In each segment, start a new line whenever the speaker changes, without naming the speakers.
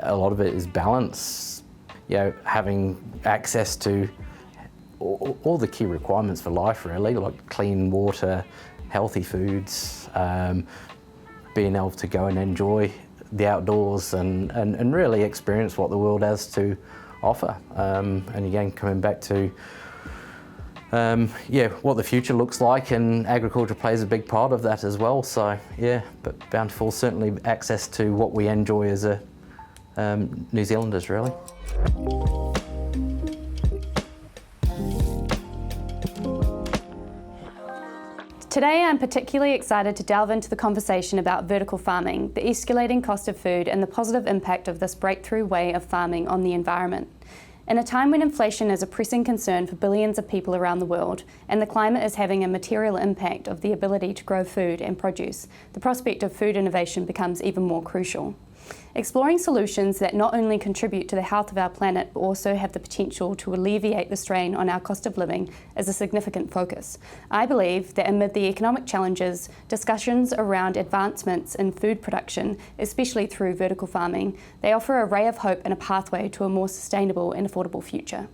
a lot of it is balance, having access to all the key requirements for life really, like clean water, healthy foods, being able to go and enjoy the outdoors and really experience what the world has to offer. And again, coming back to what the future looks like, and agriculture plays a big part of that as well. So but Bountifull certainly access to what we enjoy as a New Zealanders really.
Today I'm particularly excited to delve into the conversation about vertical farming, the escalating cost of food and the positive impact of this breakthrough way of farming on the environment. In a time when inflation is a pressing concern for billions of people around the world, and the climate is having a material impact of the ability to grow food and produce, the prospect of food innovation becomes even more crucial. Exploring solutions that not only contribute to the health of our planet but also have the potential to alleviate the strain on our cost of living is a significant focus. I believe that amid the economic challenges, discussions around advancements in food production, especially through vertical farming, they offer a ray of hope and a pathway to a more sustainable and affordable future.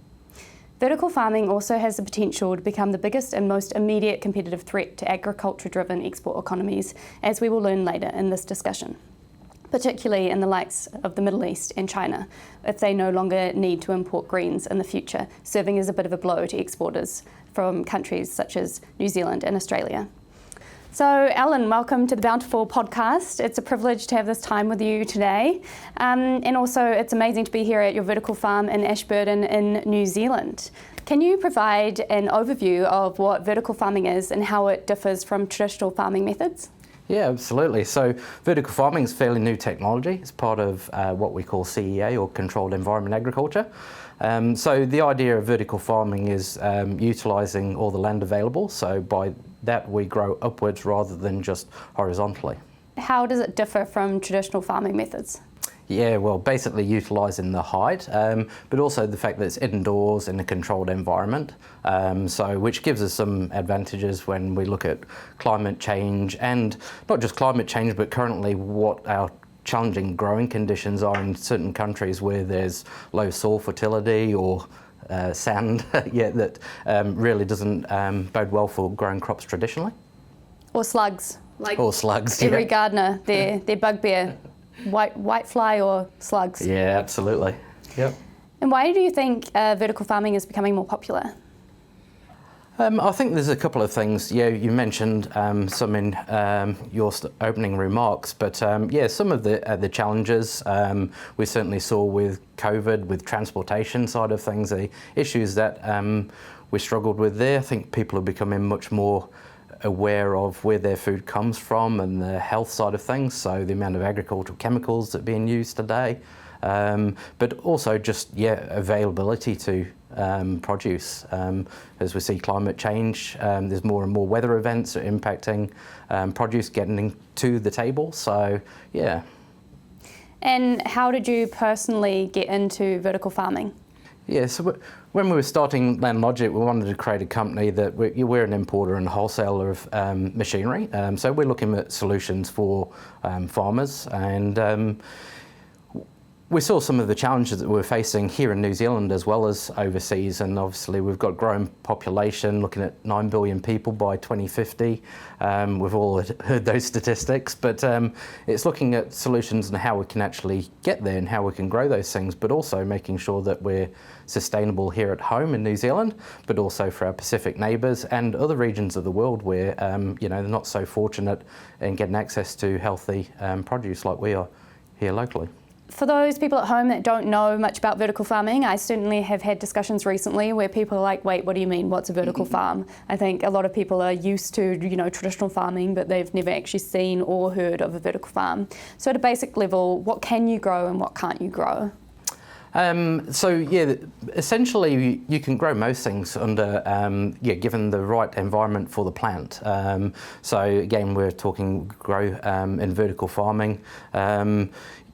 Vertical farming also has the potential to become the biggest and most immediate competitive threat to agriculture-driven export economies, as we will learn later in this discussion, particularly in the likes of the Middle East and China, if they no longer need to import greens in the future, serving as a bit of a blow to exporters from countries such as New Zealand and Australia. So Alan, welcome to the Bountifull Podcast. It's a privilege to have this time with you today. And also it's amazing to be here at your vertical farm in Ashburton in New Zealand. Can you provide an overview of what vertical farming is and how it differs from traditional farming methods?
Yeah, absolutely. So vertical farming is fairly new technology. It's part of what we call CEA, or Controlled Environment Agriculture. So the idea of vertical farming is utilising all the land available. So by that we grow upwards rather than just horizontally.
How does it differ from traditional farming methods?
Yeah, well, basically utilising the height, but also the fact that it's indoors in a controlled environment, which gives us some advantages when we look at climate change, and not just climate change, but currently what our challenging growing conditions are in certain countries where there's low soil fertility or sand that really doesn't bode well for growing crops traditionally.
Or slugs.
Or slugs,
every gardener, their bugbear. White fly or slugs?
Yeah, absolutely. Yep.
And why do you think vertical farming is becoming more popular?
I think there's a couple of things. Yeah, you mentioned some in your opening remarks, but some of the challenges we certainly saw with COVID, with transportation side of things, the issues that we struggled with there. I think people are becoming much more aware of where their food comes from and the health side of things, so the amount of agricultural chemicals that are being used today, but also just availability to produce. As we see climate change, there's more and more weather events that are impacting produce getting to the table, so yeah.
And how did you personally get into vertical farming?
Yeah, so when we were starting LandLogic, we wanted to create a company that we're an importer and wholesaler of machinery. So we're looking at solutions for farmers, and we saw some of the challenges that we're facing here in New Zealand as well as overseas, and obviously we've got a growing population, looking at 9 billion people by 2050. We've all heard those statistics, but it's looking at solutions and how we can actually get there and how we can grow those things, but also making sure that we're sustainable here at home in New Zealand, but also for our Pacific neighbours and other regions of the world where they're not so fortunate in getting access to healthy produce like we are here locally.
For those people at home that don't know much about vertical farming, I certainly have had discussions recently where people are like, wait, what do you mean, what's a vertical farm? I think a lot of people are used to, traditional farming, but they've never actually seen or heard of a vertical farm. So at a basic level, what can you grow and what can't you grow?
Essentially you can grow most things under, given the right environment for the plant. So again, we're talking grow in vertical farming.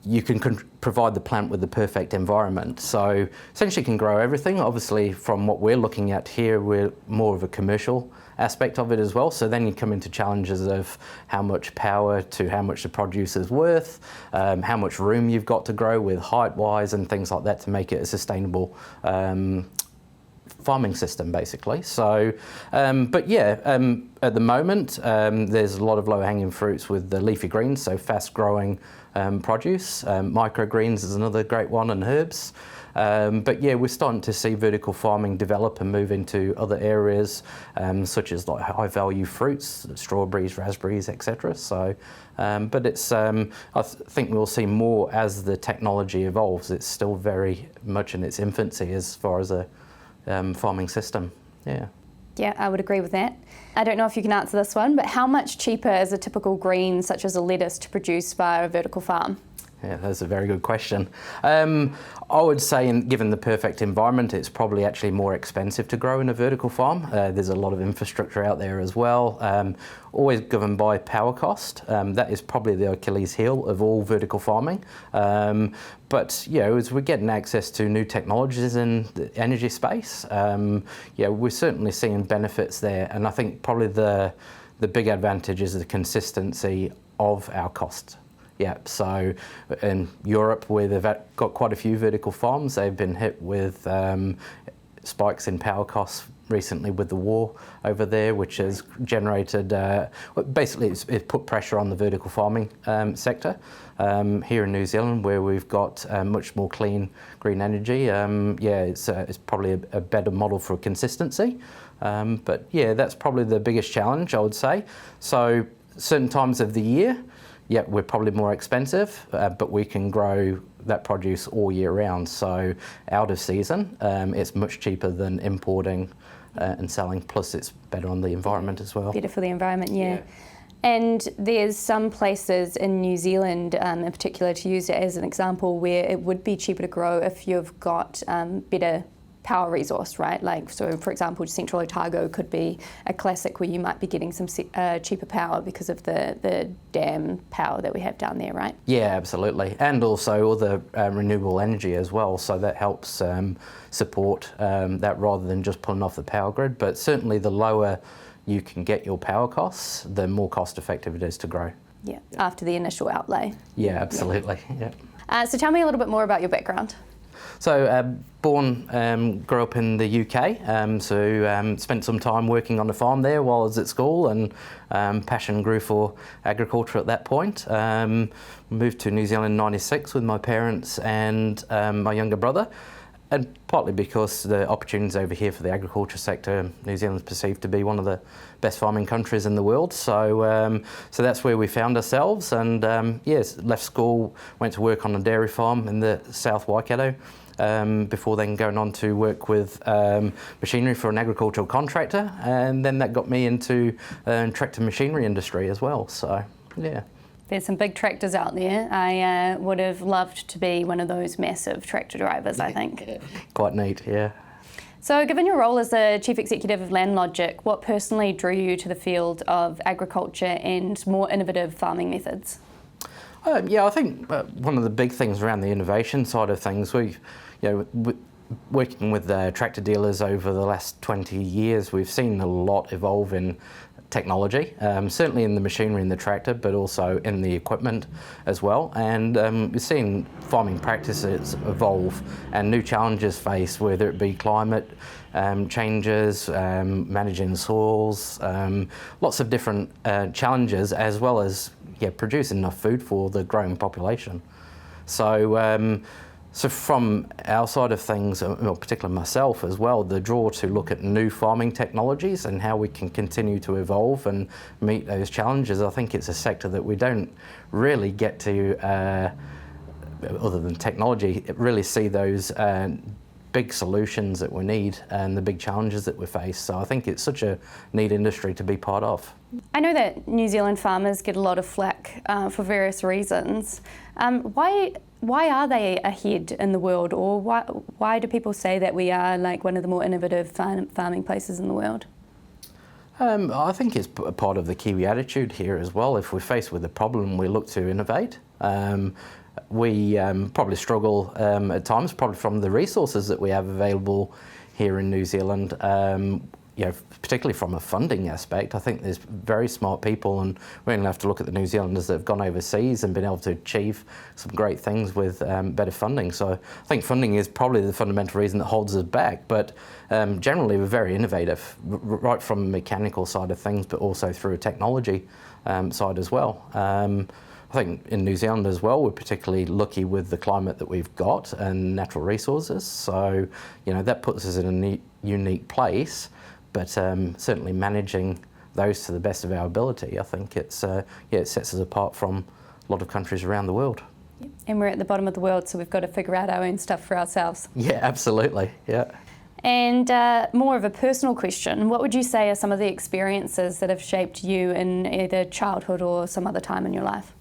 You can provide the plant with the perfect environment. So essentially you can grow everything. Obviously from what we're looking at here, we're more of a commercial aspect of it as well. So then you come into challenges of how much power to how much the produce is worth, how much room you've got to grow with height-wise and things like that to make it a sustainable farming system, basically. So, but yeah, at the moment, there's a lot of low-hanging fruits with the leafy greens, so fast-growing produce. Microgreens is another great one, and herbs. But yeah, we're starting to see vertical farming develop and move into other areas, such as like high-value fruits, strawberries, raspberries, etc. So, but it's I think we'll see more as the technology evolves. It's still very much in its infancy as far as a farming system. Yeah.
Yeah, I would agree with that. I don't know if you can answer this one, but how much cheaper is a typical green, such as a lettuce, to produce via a vertical farm?
Yeah, that's a very good question. I would say, given the perfect environment, it's probably actually more expensive to grow in a vertical farm. There's a lot of infrastructure out there as well, always governed by power cost. That is probably the Achilles heel of all vertical farming. But you know, as we're getting access to new technologies in the energy space, yeah, we're certainly seeing benefits there. And I think probably the big advantage is the consistency of our costs. Yeah, so in Europe, where they've got quite a few vertical farms, they've been hit with spikes in power costs recently with the war over there, which has generated, basically it's put pressure on the vertical farming sector. Here in New Zealand, where we've got much more clean green energy, yeah, it's probably a better model for consistency. But yeah, that's probably the biggest challenge, I would say. So certain times of the year, yeah, we're probably more expensive, but we can grow that produce all year round. So out of season, it's much cheaper than importing and selling, plus it's better on the environment as well.
Better for the environment, yeah. And there's some places in New Zealand in particular, to use it as an example, where it would be cheaper to grow if you've got better power resource, right? Like, so for example, Central Otago could be a classic where you might be getting some cheaper power because of the dam power that we have down there, right?
Yeah, absolutely. And also all the renewable energy as well. So that helps support that rather than just pulling off the power grid. But certainly the lower you can get your power costs, the more cost effective it is to grow.
Yeah, after the initial outlay.
Yeah, absolutely. Yeah.
So tell me a little bit more about your background.
So grew up in the UK, so spent some time working on a farm there while I was at school, and passion grew for agriculture at that point. Moved to New Zealand in '96 with my parents and my younger brother, and partly because the opportunities over here for the agriculture sector, New Zealand's perceived to be one of the best farming countries in the world. So so that's where we found ourselves, and yes, left school, went to work on a dairy farm in the South Waikato, before then going on to work with machinery for an agricultural contractor, and then that got me into tractor machinery industry as well. So yeah.
There's some big tractors out there. I would have loved to be one of those massive tractor drivers, I think.
Quite neat, yeah.
So given your role as the Chief Executive of LandLogic, what personally drew you to the field of agriculture and more innovative farming methods?
Yeah, I think one of the big things around the innovation side of things, working with tractor dealers over the last 20 years, we've seen a lot evolve in technology, certainly in the machinery in the tractor, but also in the equipment as well. And we've seen farming practices evolve and new challenges faced, whether it be climate changes, managing soils, lots of different challenges, as well as producing enough food for the growing population. So so from our side of things, particularly myself as well, the draw to look at new farming technologies and how we can continue to evolve and meet those challenges, I think it's a sector that we don't really get to, other than technology, really see those big solutions that we need and the big challenges that we face. So I think it's such a neat industry to be part of.
I know that New Zealand farmers get a lot of flack for various reasons. Why are they ahead in the world, or why do people say that we are like one of the more innovative farming places in the world?
I think it's a part of the Kiwi attitude here as well. If we're faced with a problem, we look to innovate. We probably struggle at times, probably from the resources that we have available here in New Zealand. particularly from a funding aspect, I think there's very smart people, and we only have to look at the New Zealanders that have gone overseas and been able to achieve some great things with better funding. So I think funding is probably the fundamental reason that holds us back, but generally we're very innovative, right from the mechanical side of things, but also through a technology side as well. I think in New Zealand as well, we're particularly lucky with the climate that we've got and natural resources. So, that puts us in a unique place, but certainly managing those to the best of our ability, I think it sets us apart from a lot of countries around the world.
And we're at the bottom of the world, so we've got to figure out our own stuff for ourselves.
Yeah, absolutely, yeah.
And more of a personal question, what would you say are some of the experiences that have shaped you in either childhood or some other time in your life?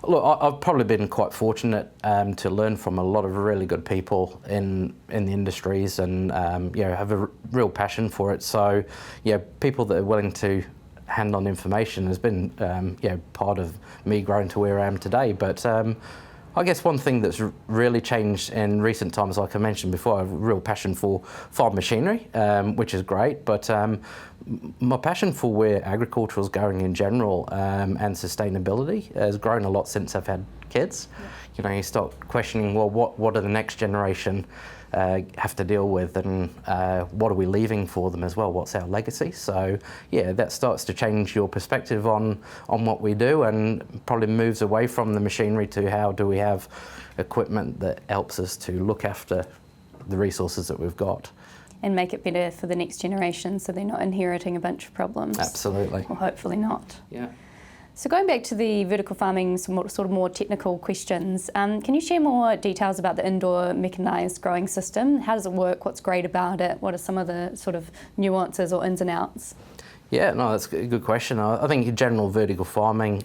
Look, I've probably been quite fortunate to learn from a lot of really good people in the industries, and have a real passion for it. So, people that are willing to hand on information has been part of me growing to where I am today. But I guess one thing that's really changed in recent times, like I mentioned before, I have a real passion for farm machinery, which is great, but my passion for where agriculture is going in general and sustainability has grown a lot since I've had kids. Yeah. You start questioning, well, what do the next generation have to deal with, and what are we leaving for them as well? What's our legacy? So that starts to change your perspective on what we do, and probably moves away from the machinery to how do we have equipment that helps us to look after the resources that we've got.
And make it better for the next generation, so they're not inheriting a bunch of problems.
Absolutely.
Or hopefully not.
Yeah.
So going back to the vertical farming, some sort of more technical questions, can you share more details about the indoor mechanised growing system? How does it work? What's great about it? What are some of the sort of nuances or ins and outs? Yeah,
no, that's a good question. I think in general vertical farming,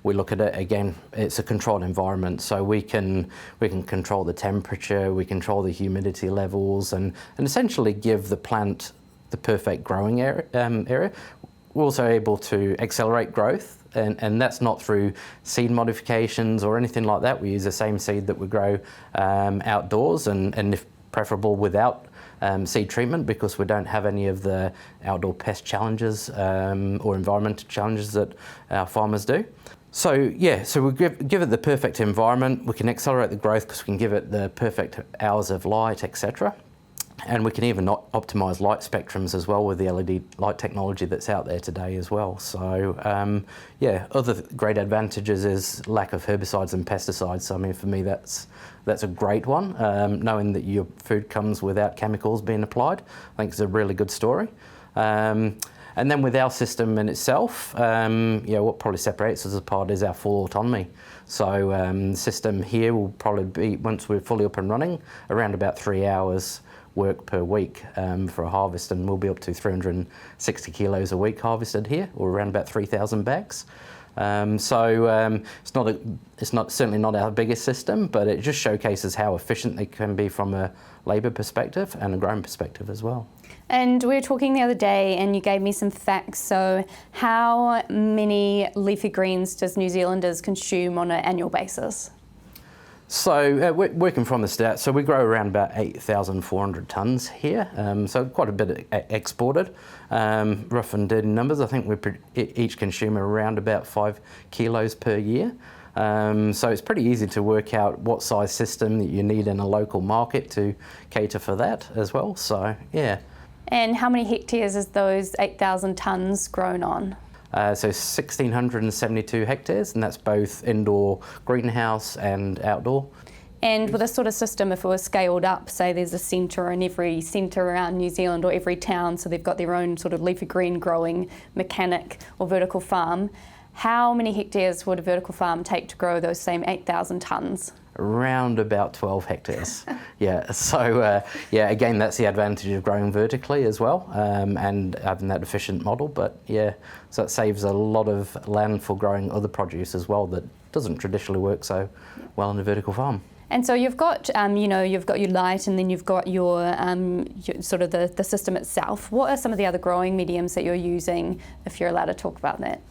we look at it again, it's a controlled environment, so we can control the temperature, we control the humidity levels, and essentially give the plant the perfect growing area. We're also able to accelerate growth, and that's not through seed modifications or anything like that. We use the same seed that we grow outdoors, and if preferable without seed treatment, because we don't have any of the outdoor pest challenges or environmental challenges that our farmers do. So we give it the perfect environment. We can accelerate the growth because we can give it the perfect hours of light, etc. And we can even optimise light spectrums as well with the LED light technology that's out there today as well. So other great advantages is lack of herbicides and pesticides. So I mean, for me, that's a great one. Knowing that your food comes without chemicals being applied, I think is a really good story. And then with our system in itself, what probably separates us apart is our full autonomy. So the system here will probably be, once we're fully up and running, around about 3 hours work per week for a harvest, and we'll be up to 360 kilos a week harvested here, or around about 3,000 bags. It's certainly not our biggest system, but it just showcases how efficient it can be from a labour perspective and a growing perspective as well.
And we were talking the other day and you gave me some facts. So how many leafy greens does New Zealanders consume on an annual basis?
So working from the stats, so we grow around about 8,400 tonnes here, so quite a bit exported. Rough and dirty numbers, I think we each consume around about 5 kilos per year. So it's pretty easy to work out what size system that you need in a local market to cater for that as well, so yeah.
And how many hectares is those 8,000 tonnes grown on?
So 1,672 hectares, and that's both indoor greenhouse and outdoor.
And with this sort of system, if it was scaled up, say there's a centre in every centre around New Zealand or every town, so they've got their own sort of leafy green growing mechanic or vertical farm, how many hectares would a vertical farm take to grow those same 8,000 tonnes?
Around about 12 hectares. So again, that's the advantage of growing vertically as well, and having that efficient model. But so it saves a lot of land for growing other produce as well that doesn't traditionally work so well in a vertical farm.
And so you've got, you've got your light, and then you've got your sort of the system itself. What are some of the other growing mediums that you're using, if you're allowed to talk about that?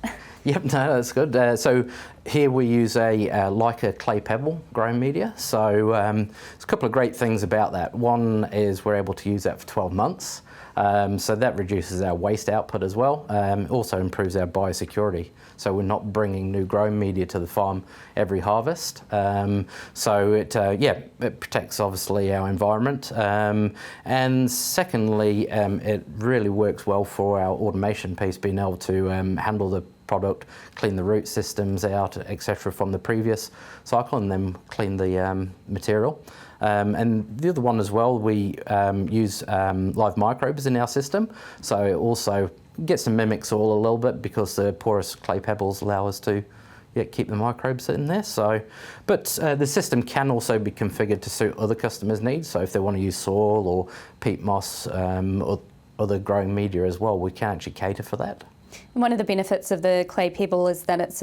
Yep, no, that's good. So here we use like a clay pebble growing media. So there's a couple of great things about that. One is we're able to use that for 12 months. So that reduces our waste output as well. Also improves our biosecurity. So we're not bringing new growing media to the farm every harvest. So it protects obviously our environment. And secondly, it really works well for our automation piece, being able to handle the product, clean the root systems out, etc. from the previous cycle, and then clean the material. And the other one as well, we use live microbes in our system, so it also gets to mimic soil a little bit because the porous clay pebbles allow us to keep the microbes in there. So, but the system can also be configured to suit other customers' needs. So if they want to use soil or peat moss or other growing media as well, we can actually cater for that.
And one of the benefits of the clay pebble is that it's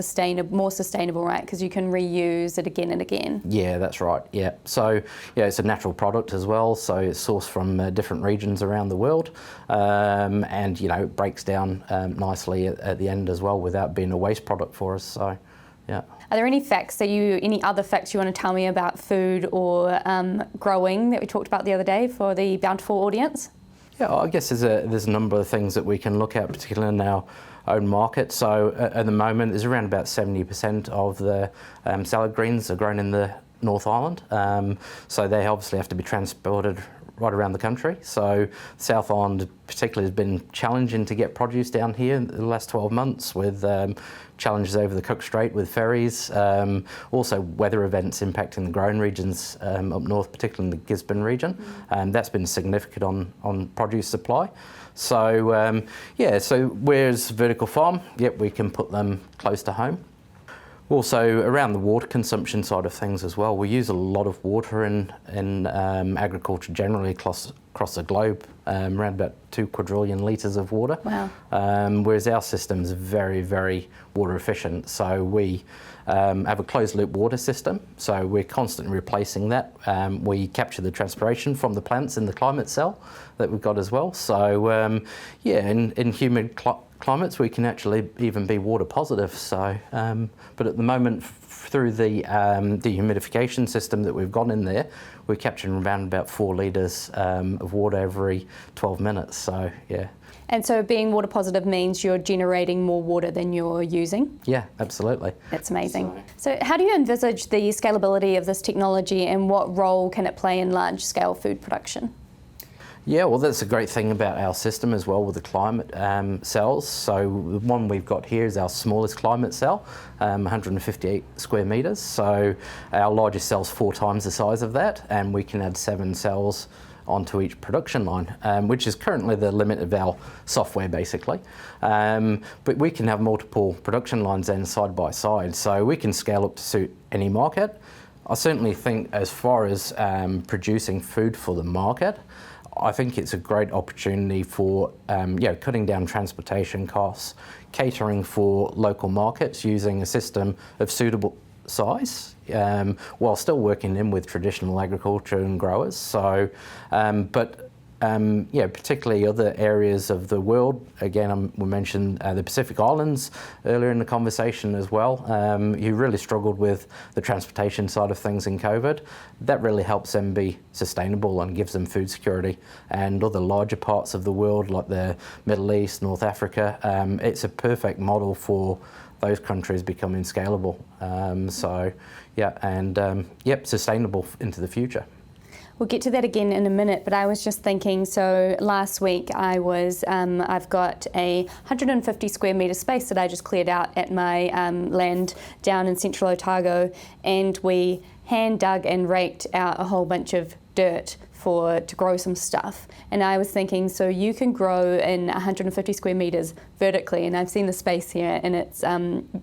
more sustainable, right? Because you can reuse it again and again. Yeah,
that's right. Yeah. So it's a natural product as well. So it's sourced from different regions around the world, and it breaks down nicely at the end as well without being a waste product for us. So, yeah.
Are there any other facts you want to tell me about food or growing that we talked about the other day for the Bountifull audience?
Yeah, I guess there's a number of things that we can look at, particularly in our own market. So at the moment, there's around about 70% of the salad greens are grown in the North Island. So they obviously have to be transported right around the country. So South Island particularly has been challenging to get produce down here in the last 12 months with challenges over the Cook Strait with ferries, also weather events impacting the growing regions up north, particularly in the Gisborne region. That's been significant on produce supply. So so where's vertical farm? Yep, we can put them close to home. Also, around the water consumption side of things as well, we use a lot of water in agriculture generally across the globe, around about 2 quadrillion litres of water.
Wow.
Whereas our system is very, very water efficient. So we have a closed loop water system, so we're constantly replacing that. We capture the transpiration from the plants in the climate cell that we've got as well. So in humid climates we can actually even be water positive. So, but at the moment through the dehumidification system that we've got in there, we're capturing around about 4 litres of water every 12 minutes. So yeah.
And so being water positive means you're generating more water than you're using?
Yeah, absolutely.
That's amazing. So how do you envisage the scalability of this technology and what role can it play in large scale food production?
Yeah, well, that's a great thing about our system as well with the climate cells. So the one we've got here is our smallest climate cell, 158 square metres. So our largest cell's 4 times the size of that, and we can add 7 cells onto each production line, which is currently the limit of our software basically. But we can have multiple production lines then side by side, so we can scale up to suit any market. I certainly think as far as producing food for the market, I think it's a great opportunity for cutting down transportation costs, catering for local markets using a system of suitable size, while still working in with traditional agriculture and growers. So, particularly other areas of the world. Again, we mentioned the Pacific Islands earlier in the conversation as well. You really struggled with the transportation side of things in COVID. That really helps them be sustainable and gives them food security. And other larger parts of the world, like the Middle East, North Africa, it's a perfect model for those countries becoming scalable. Sustainable into the future.
We'll get to that again in a minute, but I was just thinking, so last week I've got a 150 square metre space that I just cleared out at my land down in central Otago, and we hand dug and raked out a whole bunch of dirt to grow some stuff. And I was thinking, so you can grow in 150 square metres vertically, and I've seen the space here, and it's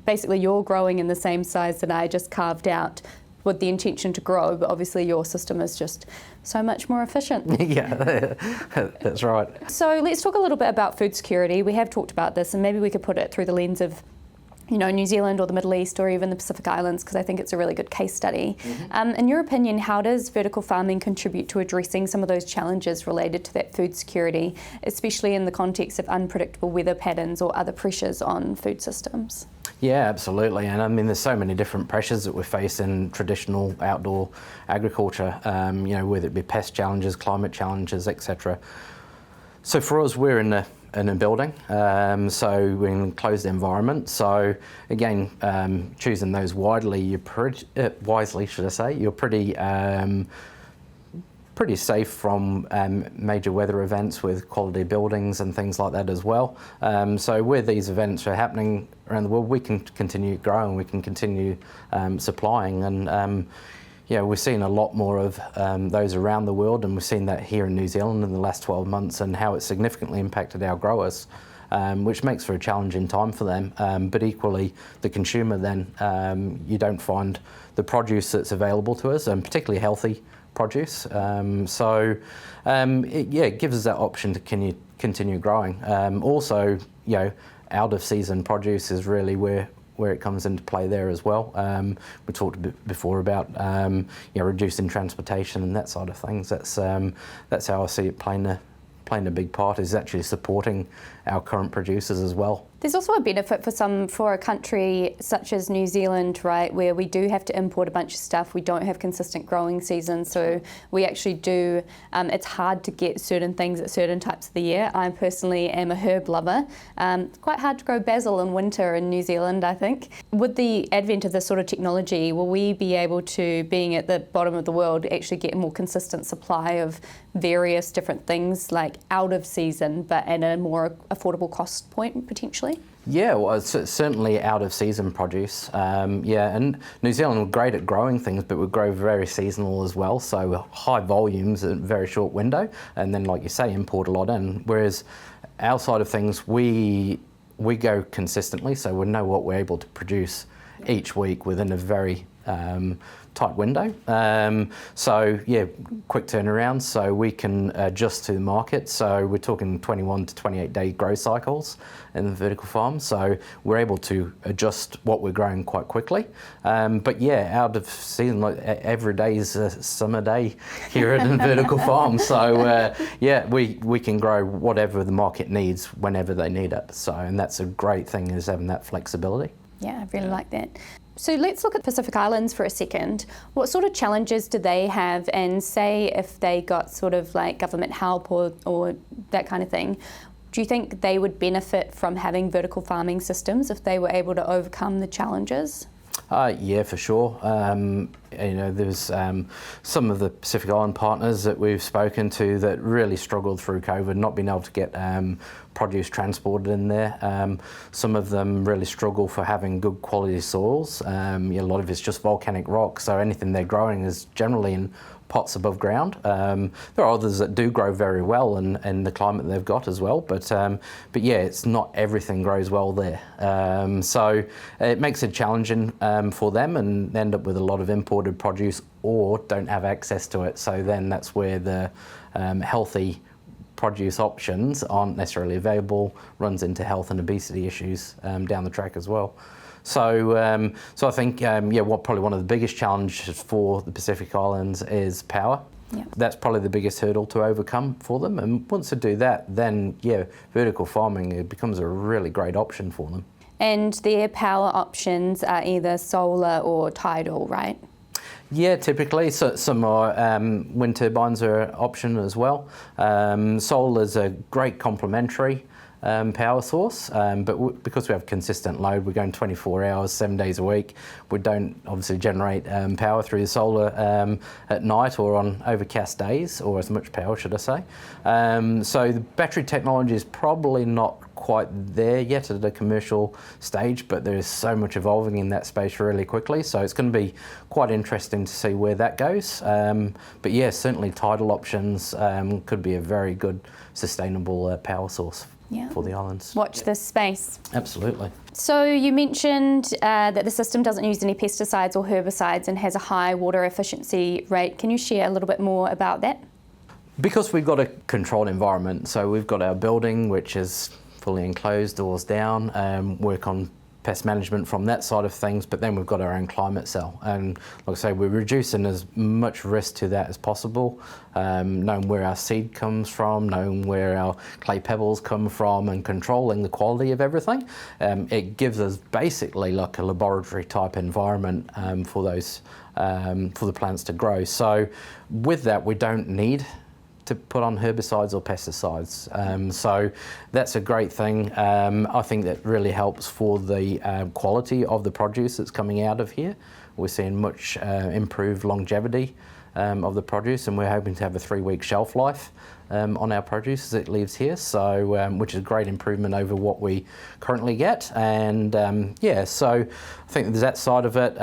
basically you're growing in the same size that I just carved out with the intention to grow, but obviously your system is just so much more efficient.
Yeah, that's right.
So let's talk a little bit about food security. We have talked about this, and maybe we could put it through the lens of New Zealand or the Middle East or even the Pacific Islands, because I think it's a really good case study. In your opinion, how does vertical farming contribute to addressing some of those challenges related to that food security, especially in the context of unpredictable weather patterns or other pressures on food systems?
Yeah, absolutely. And I mean, there's so many different pressures that we face in traditional outdoor agriculture, whether it be pest challenges, climate challenges, etc. So for us, we're in a building, so we're in an enclosed environment. So again, choosing those wisely, you're pretty safe from major weather events with quality buildings and things like that as well. So where these events are happening around the world, we can continue growing, we can continue supplying, and we're seeing a lot more of those around the world, and we've seen that here in New Zealand in the last 12 months and how it's significantly impacted our growers, which makes for a challenging time for them. But equally, the consumer then, you don't find the produce that's available to us, and particularly healthy produce. It gives us that option to continue growing. Also, out of season produce is really where it comes into play there as well. We talked a bit before about reducing transportation and that side of things. That's how I see it playing a big part, is actually supporting our current producers as well.
There's also a benefit for a country such as New Zealand, right, where we do have to import a bunch of stuff. We don't have consistent growing seasons, so we actually do. It's hard to get certain things at certain types of the year. I personally am a herb lover. It's quite hard to grow basil in winter in New Zealand, I think. With the advent of this sort of technology, will we be able to, being at the bottom of the world, actually get a more consistent supply of various different things, like out of season, but at a more affordable cost point potentially?
Yeah, well, it's certainly out of season produce. And New Zealand are great at growing things, but we grow very seasonal as well. So high volumes in a very short window, and then, like you say, import a lot in. Whereas our side of things, we go consistently, so we know what we're able to produce each week within a very tight window. Quick turnaround, so we can adjust to the market. So we're talking 21 to 28 day grow cycles in the vertical farm. So we're able to adjust what we're growing quite quickly. Out of season, like every day is a summer day here at the vertical farm. So we can grow whatever the market needs whenever they need it. So, and that's a great thing, is having that flexibility.
Yeah, I really like that. So let's look at Pacific Islands for a second. What sort of challenges do they have, and say if they got sort of like government help or that kind of thing, do you think they would benefit from having vertical farming systems if they were able to overcome the challenges?
Yeah, for sure. There's some of the Pacific Island partners that we've spoken to that really struggled through COVID, not being able to get produce transported in there. Some of them really struggle for having good quality soils. A lot of it's just volcanic rock, so anything they're growing is generally in pots above ground. There are others that do grow very well in the climate they've got as well, but it's not everything grows well there. So it makes it challenging for them, and end up with a lot of imported produce or don't have access to it. So then that's where the healthy produce options aren't necessarily available, runs into health and obesity issues down the track as well. So I think probably one of the biggest challenges for the Pacific Islands is power. Yeah. That's probably the biggest hurdle to overcome for them. And once they do that, then vertical farming, it becomes a really great option for them.
And their power options are either solar or tidal, right?
Yeah, typically. So some are wind turbines are an option as well. Solar is a great complementary power source, but because we have consistent load, we're going 24 hours, 7 days a week. We don't obviously generate power through the solar at night or on overcast days, or as much power, should I say. So the battery technology is probably not quite there yet at a commercial stage, but there is so much evolving in that space really quickly. So it's going to be quite interesting to see where that goes. But yeah, certainly tidal options could be a very good sustainable power source for the islands.
Watch this space.
Absolutely.
So you mentioned that the system doesn't use any pesticides or herbicides and has a high water efficiency rate. Can you share a little bit more about that?
Because we've got a controlled environment, so we've got our building, which is fully enclosed, doors down, work on pest management from that side of things, but then we've got our own climate cell. And like I say, we're reducing as much risk to that as possible, knowing where our seed comes from, knowing where our clay pebbles come from, and controlling the quality of everything. It gives us basically like a laboratory type environment for those, for the plants to grow. So with that, we don't need to put on herbicides or pesticides. So that's a great thing. I think that really helps for the quality of the produce that's coming out of here. We're seeing much improved longevity of the produce, and we're hoping to have a 3-week shelf life on our produce as it leaves here, so which is a great improvement over what we currently get. And yeah, so I think there's that side of it.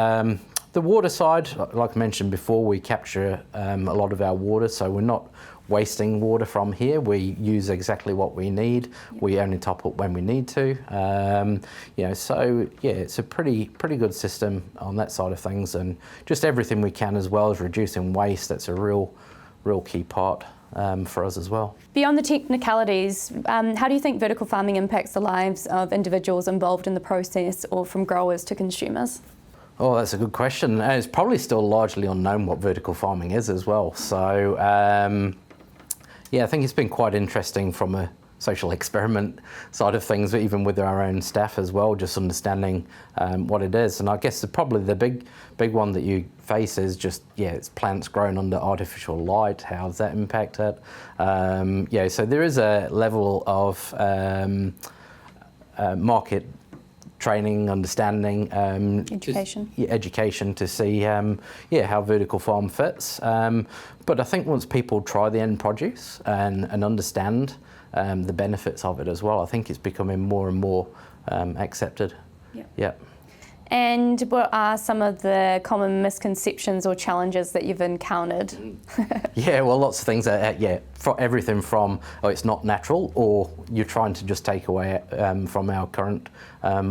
The water side, like I mentioned before, we capture a lot of our water, so we're not wasting water from here. We use exactly what we need. Yep. We only top up when we need to. So yeah, it's a pretty good system on that side of things, and just everything we can as well as reducing waste. That's a real key part for us as well.
Beyond the technicalities, how do you think vertical farming impacts the lives of individuals involved in the process, or from growers to consumers?
Oh, that's a good question. And it's probably still largely unknown what vertical farming is as well. So yeah, I think it's been quite interesting from a social experiment side of things, even with our own staff as well, just understanding what it is. And I guess probably the big one that you face is just, it's plants grown under artificial light. How does that impact it? So there is a level of market training, understanding, education to see how vertical farm fits. But I think once people try the end produce and understand the benefits of it as well, I think it's becoming more and more accepted. Yeah.
And what are some of the common misconceptions or challenges that you've encountered?
Yeah, well, lots of things. For everything from, it's not natural, or you're trying to just take away from our current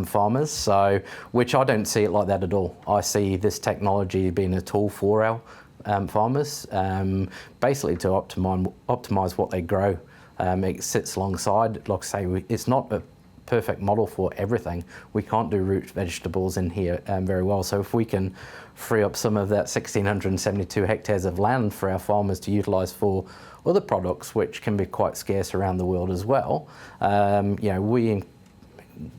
farmers. So, which I don't see it like that at all. I see this technology being a tool for our farmers, basically to optimize what they grow. It sits alongside, like I say, it's not a perfect model for everything. We can't do root vegetables in here very well. So if we can free up some of that 1,672 hectares of land for our farmers to utilise for other products, which can be quite scarce around the world as well, we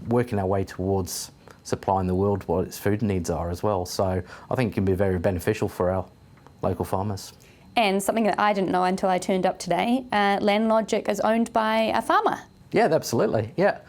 working our way towards supplying the world what its food needs are as well. So I think it can be very beneficial for our local farmers.
And something that I didn't know until I turned up today, LandLogic is owned by a farmer.
Yeah, absolutely. Yep.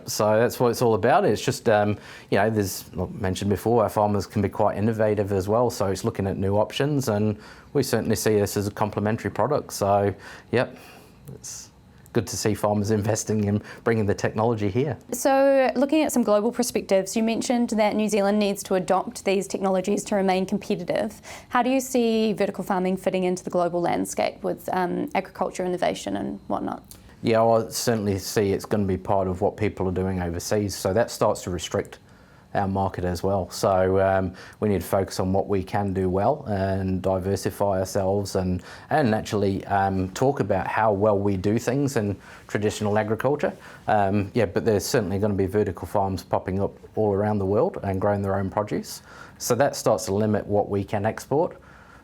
So that's what it's all about. It's just, there's, like mentioned before, our farmers can be quite innovative as well. So it's looking at new options, and we certainly see this as a complementary product. So, it's good to see farmers investing in bringing the technology here. So
looking at some global perspectives, you mentioned that New Zealand needs to adopt these technologies to remain competitive. How do you see vertical farming fitting into the global landscape with agriculture innovation and whatnot?
Yeah, I certainly see it's going to be part of what people are doing overseas. So that starts to restrict our market as well. So we need to focus on what we can do well and diversify ourselves and actually talk about how well we do things in traditional agriculture. But there's certainly going to be vertical farms popping up all around the world and growing their own produce. So that starts to limit what we can export.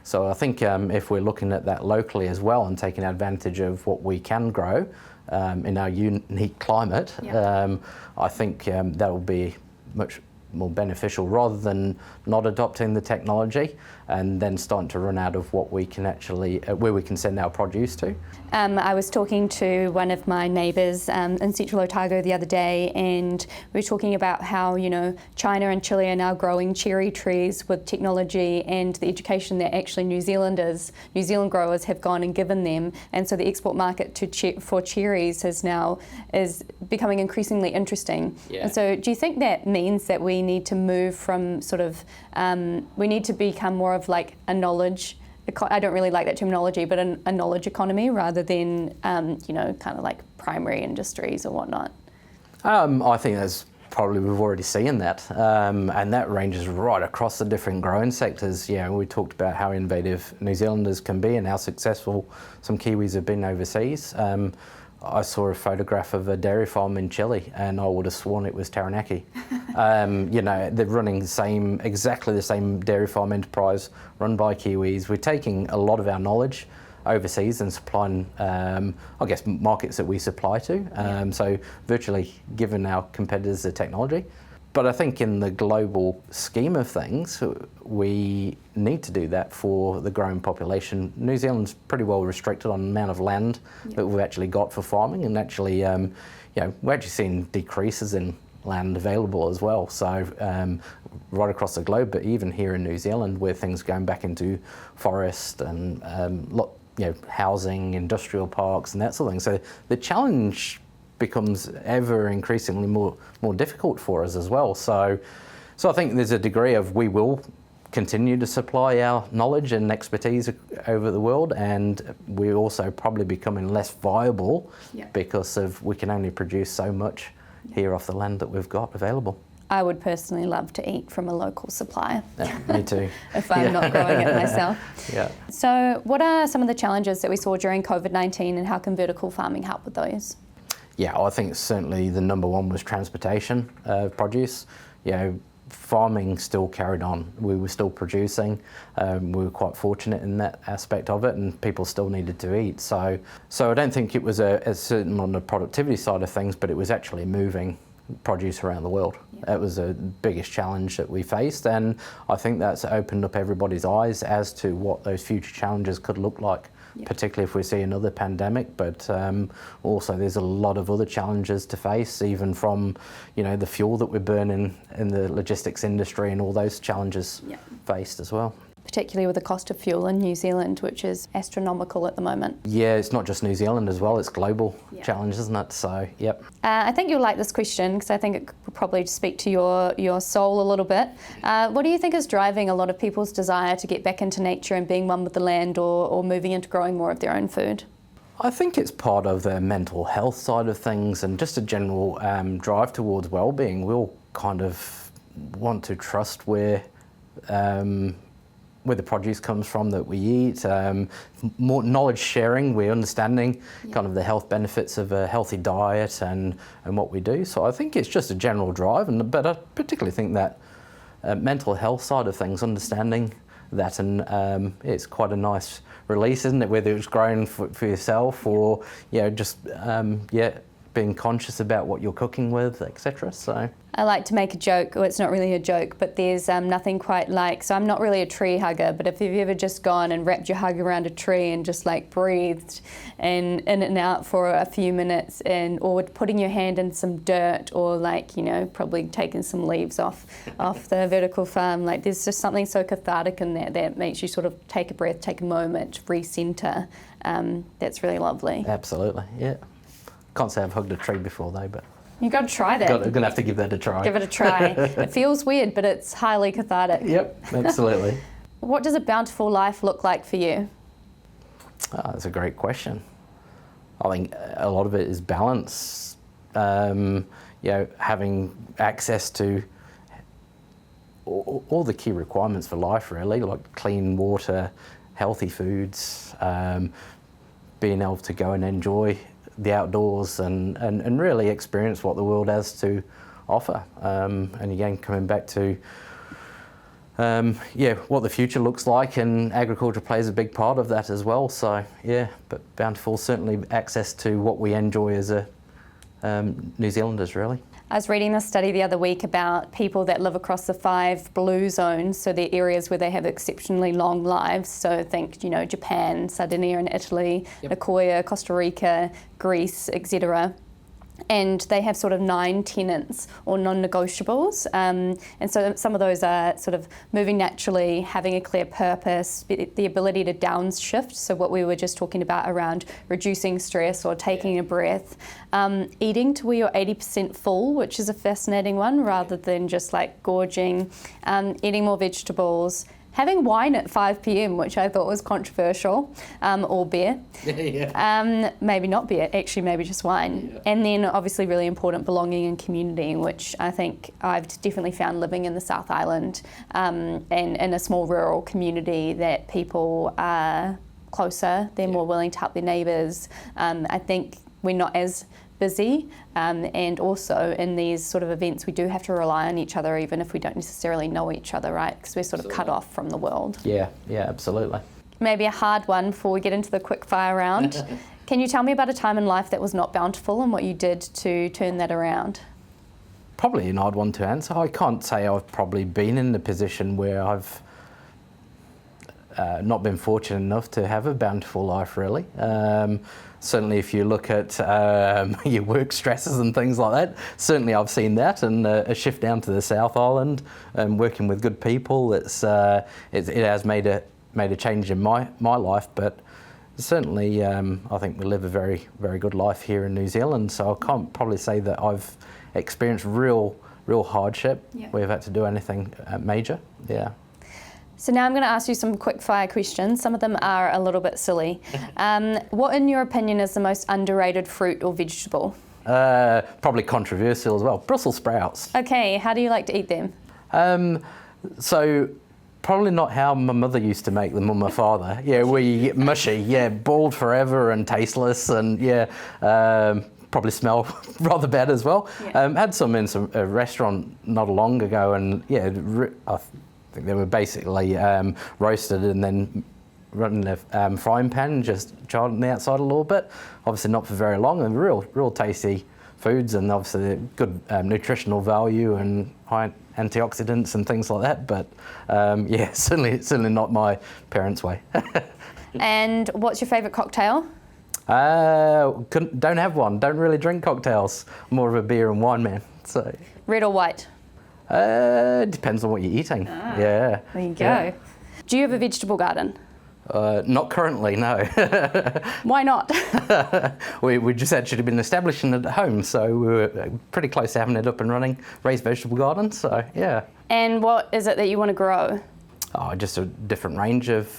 So I think if we're looking at that locally as well and taking advantage of what we can grow in our unique climate, I think that will be much more beneficial rather than not adopting the technology and then starting to run out of what we can actually, where we can send our produce to.
I was talking to one of my neighbours in Central Otago the other day, and we were talking about how, China and Chile are now growing cherry trees with technology and the education that actually New Zealand growers have gone and given them, and so the export market for cherries is becoming increasingly interesting. Yeah. And so do you think that means that we need to move from we need to become more of like a knowledge, I don't really like that terminology, but a knowledge economy rather than, kind of like primary industries or whatnot?
I think that's probably, we've already seen that. And that ranges right across the different growing sectors. We talked about how innovative New Zealanders can be and how successful some Kiwis have been overseas. I saw a photograph of a dairy farm in Chile, and I would have sworn it was Taranaki. They're running exactly the same dairy farm enterprise run by Kiwis. We're taking a lot of our knowledge overseas and supplying, markets that we supply to. So virtually giving our competitors the technology. But I think in the global scheme of things, we need to do that for the growing population. New Zealand's pretty well restricted on the amount of land that we've actually got for farming, and actually, we're actually seeing decreases in land available as well. So right across the globe, but even here in New Zealand, where things are going back into forest and housing, industrial parks, and that sort of thing. So the challenge becomes ever increasingly more difficult for us as well. So I think there's a degree of we will continue to supply our knowledge and expertise over the world, and we're also probably becoming less viable because of we can only produce so much here off the land that we've got available.
I would personally love to eat from a local supplier.
Yeah, me too.
If I'm not growing it myself.
Yeah.
So what are some of the challenges that we saw during COVID-19, and how can vertical farming help with those?
Yeah, I think certainly the number one was transportation of produce. Farming still carried on. We were still producing. We were quite fortunate in that aspect of it, and people still needed to eat. So I don't think it was a certain on the productivity side of things, but it was actually moving produce around the world. That was the biggest challenge that we faced, and I think that's opened up everybody's eyes as to what those future challenges could look like. Particularly if we see another pandemic, but also there's a lot of other challenges to face, even from the fuel that we're burning in the logistics industry, and all those challenges faced as well.
Particularly with the cost of fuel in New Zealand, which is astronomical at the moment.
Yeah, it's not just New Zealand as well, it's global challenge, isn't it? So, yep.
I think you'll like this question, because I think it could probably speak to your soul a little bit. What do you think is driving a lot of people's desire to get back into nature and being one with the land, or moving into growing more of their own food?
I think it's part of their mental health side of things, and just a general drive towards well-being. We all kind of want to trust where the produce comes from that we eat, more knowledge sharing, we're understanding kind of the health benefits of a healthy diet and what we do. So I think it's just a general drive, but I particularly think that mental health side of things, understanding that, and it's quite a nice release, isn't it, whether it's growing for yourself or being conscious about what you're cooking with, etc. So
I like to make a joke, well, it's not really a joke, but there's nothing quite like, so I'm not really a tree hugger, but if you've ever just gone and wrapped your hug around a tree and just like breathed and in and out for a few minutes, or putting your hand in some dirt, or probably taking some leaves off the vertical farm, like there's just something so cathartic in that makes you sort of take a breath, take a moment, recenter. That's really lovely.
Absolutely, yeah. Can't say I've hugged a tree before though, but
you've got to try that.
I'm going to have to give that a try.
Give it a try. It feels weird, but it's highly cathartic.
Yep, absolutely.
What does a bountiful life look like for you?
That's a great question. I think a lot of it is balance. Having access to all the key requirements for life, really, like clean water, healthy foods, being able to go and enjoy the outdoors and really experience what the world has to offer. And again, coming back to what the future looks like, and agriculture plays a big part of that as well. So but Bountifull, certainly access to what we enjoy as a New Zealanders, really.
I was reading a study the other week about people that live across the 5 blue zones, so they're areas where they have exceptionally long lives. So think, Japan, Sardinia in Italy, Nicoya, Costa Rica, Greece, etc. And they have sort of 9 tenets or non-negotiables. And so some of those are sort of moving naturally, having a clear purpose, the ability to downshift. So what we were just talking about around reducing stress or taking a breath. Eating to where you're 80% full, which is a fascinating one, rather than just like gorging. Eating more vegetables. Having wine at 5 p.m, which I thought was controversial, or beer. Maybe not beer, actually maybe just wine. Yeah. And then obviously really important, belonging and community, which I think I've definitely found living in the South Island and in a small rural community, that people are closer, they're more willing to help their neighbours. I think we're not as busy, and also in these sort of events we do have to rely on each other even if we don't necessarily know each other, right? Because we're sort of cut off from the world.
Yeah, absolutely.
Maybe a hard one before we get into the quick fire round. Can you tell me about a time in life that was not bountiful and what you did to turn that around?
Probably an odd one to answer. I can't say I've probably been in a position where I've not been fortunate enough to have a bountiful life, really. Certainly if you look at your work stresses and things like that, certainly I've seen that, and a shift down to the South Island and working with good people, it has made a change in my life, but certainly I think we live a very, very good life here in New Zealand, so I can't probably say that I've experienced real hardship where we've had to do anything major. Yeah.
So now I'm going to ask you some quick fire questions. Some of them are a little bit silly. What, in your opinion, is the most underrated fruit or vegetable?
Probably controversial as well. Brussels sprouts.
Okay, how do you like to eat them?
So probably not how my mother used to make them or my father. Yeah, where you get mushy. Yeah, boiled forever and tasteless, and probably smell rather bad as well. Yeah. Had some in a restaurant not long ago, and I think they were basically roasted and then run in a frying pan and just charred on the outside a little bit. Obviously not for very long, and real tasty foods, and obviously good nutritional value and high antioxidants and things like that. But certainly not my parents' way.
And what's your favourite cocktail?
Don't have one. Don't really drink cocktails. More of a beer and wine man. So.
Red or white?
Depends on what you're eating. Yeah.
There you go. Yeah. Do you have a vegetable garden?
Not currently, no.
Why not?
we just actually been establishing it at home, so we were pretty close to having it up and running, raised vegetable garden, so yeah.
And what is it that you want to grow?
Just a different range of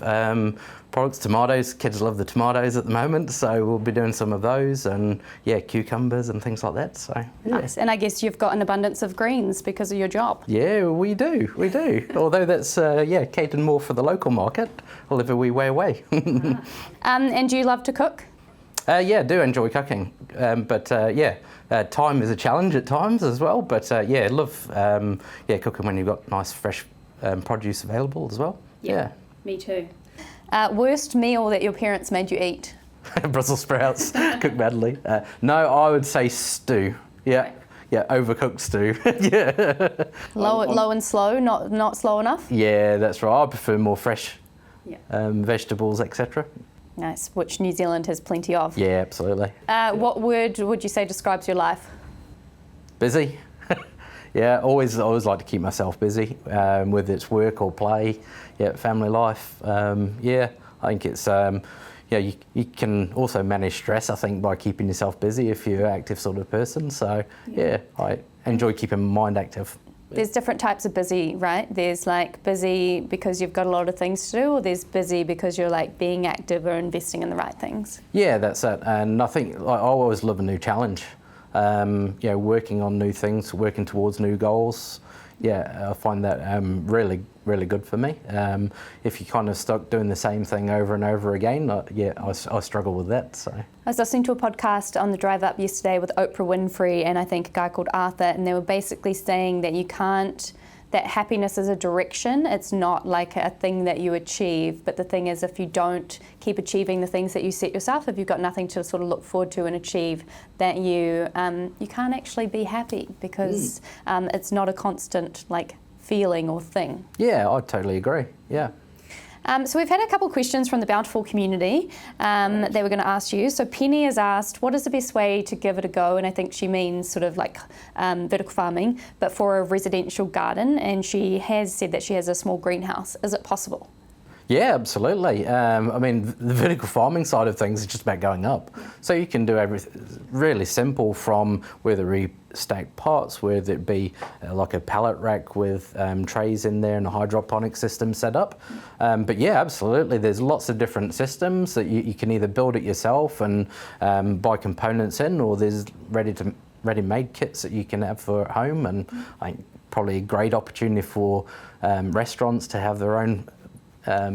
products. Tomatoes, kids love the tomatoes at the moment, so we'll be doing some of those, and cucumbers and things like that. So
nice. And I guess you've got an abundance of greens because of your job.
Yeah, we do. Although that's catered more for the local market. I live a wee way away.
And do you love to cook?
I do enjoy cooking, but time is a challenge at times as well. But love cooking when you've got nice fresh produce available as well. Yeah.
Me too. Worst meal that your parents made you eat?
Brussels sprouts, cooked badly. No, I would say stew. Yeah, overcooked stew. Yeah.
Low and slow, not slow enough?
Yeah, that's right. I prefer more fresh vegetables, etc.
Nice, which New Zealand has plenty of.
Yeah, absolutely.
What word would you say describes your life?
Busy. Yeah, always like to keep myself busy, whether it's work or play, family life. I think it's, you can also manage stress, I think, by keeping yourself busy if you're an active sort of person. So, I enjoy keeping my mind active.
There's different types of busy, right? There's like busy because you've got a lot of things to do, or there's busy because you're like being active or investing in the right things. Yeah,
that's it. And I think I always love a new challenge. Working on new things, working towards new goals. I find that really, really good for me. If you're kind of stuck doing the same thing over and over again, I struggle with that. So
I was listening to a podcast on the drive up yesterday with Oprah Winfrey and I think a guy called Arthur, and they were basically saying that that happiness is a direction. It's not like a thing that you achieve, but the thing is, if you don't keep achieving the things that you set yourself, if you've got nothing to sort of look forward to and achieve, that you can't actually be happy because it's not a constant like feeling or thing.
Yeah, I totally agree. Yeah.
So we've had a couple of questions from the Bountifull community that we're going to ask you. So Penny has asked, what is the best way to give it a go? And I think she means sort of like vertical farming, but for a residential garden. And she has said that she has a small greenhouse. Is it possible?
Yeah, absolutely. The vertical farming side of things is just about going up. So you can do everything really simple, from whether we stack pots, whether it be like a pallet rack with trays in there and a hydroponic system set up. But yeah, absolutely. There's lots of different systems that you can either build it yourself and buy components in, or there's ready-made kits that you can have for at home. And I think probably a great opportunity for restaurants to have their own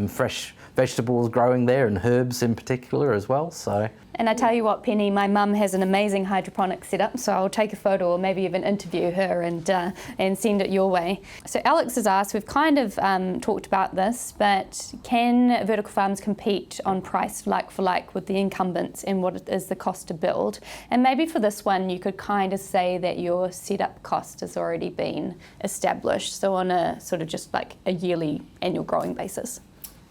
fresh vegetables growing there and herbs in particular as well. So.
And I tell you what, Penny, my mum has an amazing hydroponic setup, so I'll take a photo or maybe even interview her and send it your way. So Alex has asked, we've kind of talked about this, but can vertical farms compete on price like for like with the incumbents, and what is the cost to build? And maybe for this one, you could kind of say that your setup cost has already been established, so on a sort of just like a yearly annual growing basis.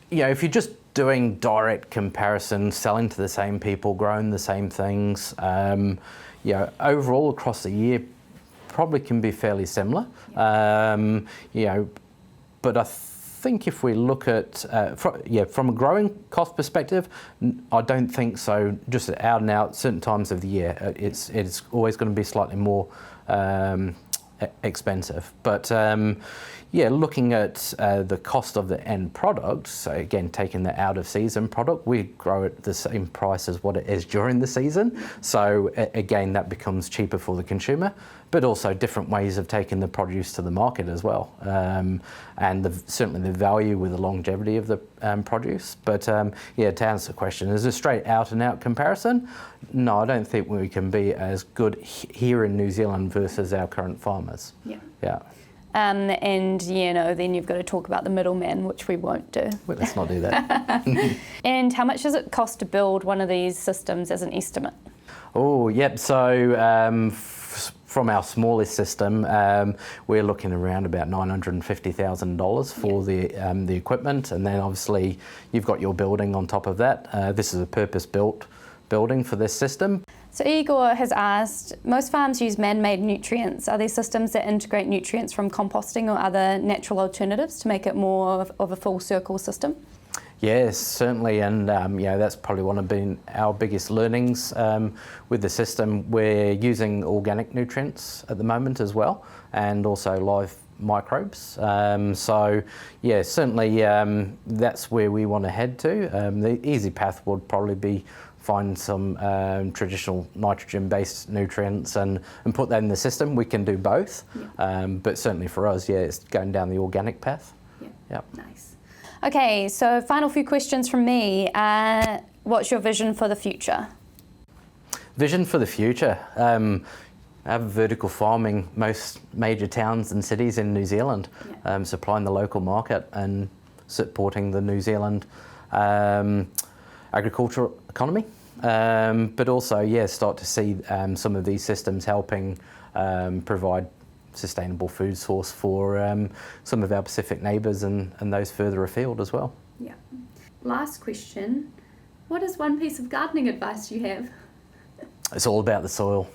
Yeah, if you're just doing direct comparison, selling to the same people, growing the same things, overall across the year probably can be fairly similar. But I think if we look at, from a growing cost perspective, I don't think so. Just out and out, certain times of the year, it's always going to be slightly more expensive. But looking at the cost of the end product, so again, taking the out of season product, we grow at the same price as what it is during the season. So again, that becomes cheaper for the consumer, but also different ways of taking the produce to the market as well. And certainly the value with the longevity of the produce. But to answer the question, is a straight out and out comparison? No, I don't think we can be as good here in New Zealand versus our current farmers. Yeah.
Then you've got to talk about the middleman, which we won't do.
Well, let's not do that.
And how much does it cost to build one of these systems as an estimate?
Oh, yep. So from our smallest system, we're looking around about $950,000 for the equipment, and then obviously you've got your building on top of that. This is a purpose-built building for this system.
So Igor has asked, most farms use man-made nutrients. Are there systems that integrate nutrients from composting or other natural alternatives to make it more of a full circle system?
Yes, certainly, and that's probably one of our biggest learnings with the system. We're using organic nutrients at the moment as well, and also live microbes. Certainly that's where we want to head to. The easy path would probably be find some traditional nitrogen-based nutrients and put that in the system. We can do both, but certainly for us, it's going down the organic path.
Yeah. Nice. Okay, so final few questions from me. What's your vision for the future?
Vision for the future. Have vertical farming most major towns and cities in New Zealand, supplying the local market and supporting the New Zealand agricultural economy, but also start to see some of these systems helping provide sustainable food source for some of our Pacific neighbours and those further afield as well.
Yeah. Last question, what is one piece of gardening advice you have?
It's all about the soil.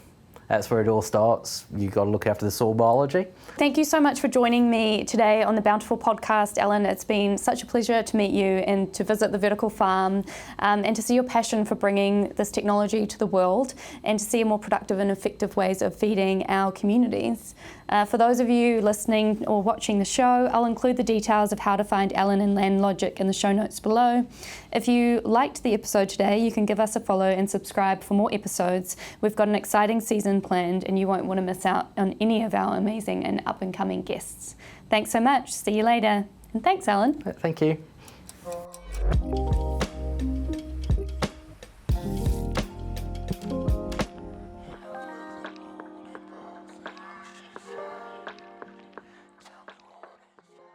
That's where it all starts. You've got to look after the soil biology.
Thank you so much for joining me today on the Bountifull Podcast, Alan. It's been such a pleasure to meet you and to visit the vertical farm and to see your passion for bringing this technology to the world and to see more productive and effective ways of feeding our communities. For those of you listening or watching the show, I'll include the details of how to find Alan and LandLogic in the show notes below. If you liked the episode today, you can give us a follow and subscribe for more episodes. We've got an exciting season planned and you won't want to miss out on any of our amazing and up-and-coming guests. Thanks so much. See you later. And thanks, Alan.
Thank you.